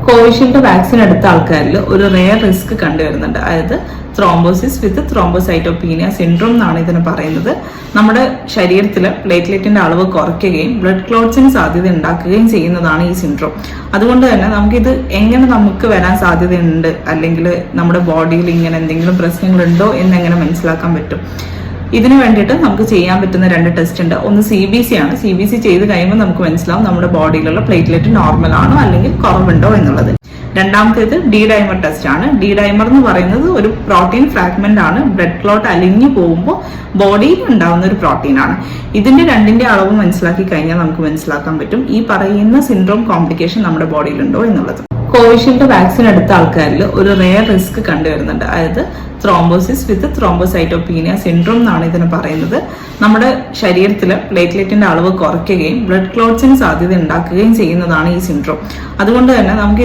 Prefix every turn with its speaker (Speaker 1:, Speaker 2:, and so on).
Speaker 1: Covishield vaccine എടുത്ത ആൾക്കാരിൽ ഒരു റെയർ റിസ്ക് കണ്ടുവരുന്നുണ്ട്. അതായത് ത്രോംബോസിസ് വിത്ത് ത്രോംബോസൈറ്റോപീനിയ സിൻഡ്രോം എന്നാണ് ഇതിന് പറയുന്നത്. നമ്മുടെ ശരീരത്തിൽ പ്ലേറ്റ്ലെറ്റിന്റെ അളവ് കുറയ്ക്കുകയും ബ്ലഡ് ക്ലോട്ട്സിന് സാധ്യത ഉണ്ടാക്കുകയും ചെയ്യുന്നതാണ് ഈ സിൻഡ്രോം. അതുകൊണ്ട് തന്നെ നമുക്കിത് എങ്ങനെ നമുക്ക് വരാൻ സാധ്യതയുണ്ട്, അല്ലെങ്കിൽ നമ്മുടെ ബോഡിയിൽ ഇങ്ങനെ എന്തെങ്കിലും പ്രശ്നങ്ങളുണ്ടോ എന്നെങ്ങനെ മനസ്സിലാക്കാൻ പറ്റും? ഇതിനു വേണ്ടിയിട്ട് നമുക്ക് ചെയ്യാൻ പറ്റുന്ന 2 ടെസ്റ്റ് ഉണ്ട്. ഒന്ന് CBC ആണ്. CBC ചെയ്ത് കഴിയുമ്പോൾ നമുക്ക് മനസ്സിലാവും നമ്മുടെ ബോഡിയിലുള്ള പ്ലേറ്റ്ലെറ്റ് നോർമൽ ആണോ അല്ലെങ്കിൽ കുറവുണ്ടോ എന്നുള്ളത്. രണ്ടാമത്തേത് D-ഡൈമർ ടെസ്റ്റ് ആണ്. D-ഡൈമർ എന്ന് പറയുന്നത് ഒരു പ്രോട്ടീൻ ഫ്രാഗ്മെന്റ് ആണ്. ബ്ലഡ് ക്ലോട്ട് അലിഞ്ഞു പോകുമ്പോൾ ബോഡിയിൽ ഉണ്ടാവുന്ന ഒരു പ്രോട്ടീൻ ആണ്. ഇതിന്റെ രണ്ടിന്റെ അളവ് മനസ്സിലാക്കി കഴിഞ്ഞാൽ നമുക്ക് മനസ്സിലാക്കാൻ പറ്റും ഈ പറയുന്ന സിൻഡ്രോം കോംപ്ലിക്കേഷൻ നമ്മുടെ ബോഡിയിലുണ്ടോ എന്നുള്ളത്. കോവിഷീൽഡ് വാക്സിൻ എടുത്ത ആൾക്കാരിൽ ഒരു റെയർ റിസ്ക് കണ്ടുവരുന്നുണ്ട്. അതായത് ത്രോംബോസിസ് വിത്ത് ത്രോംബോസൈറ്റോപീനിയ സിൻഡ്രോം എന്നാണ് ഇതിന് പറയുന്നത്. നമ്മുടെ ശരീരത്തിൽ പ്ലേറ്റ്ലെറ്റിന്റെ അളവ് കുറയ്ക്കുകയും ബ്ലഡ് ക്ലോട്ട്സിന് സാധ്യത ഉണ്ടാക്കുകയും ചെയ്യുന്നതാണ് ഈ സിൻഡ്രോം. അതുകൊണ്ട് തന്നെ നമുക്ക്